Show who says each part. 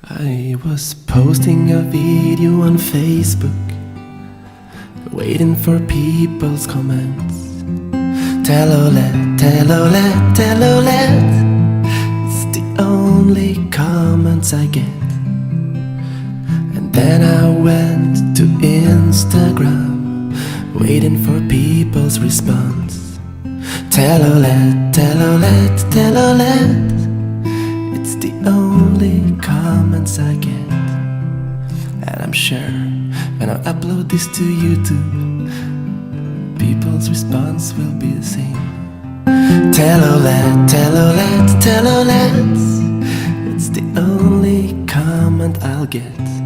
Speaker 1: I was posting a video on Facebook, waiting for people's comments. Telolet, telolet, telolet, it's the only comments I get. And then I went to Instagram, waiting for people's response. Telolet, telolet, telolet, it's the only comments I get. And I'm sure when I upload this to YouTube, people's response will be the same. Telolet, telolet, telolet, it's the only comment I'll get.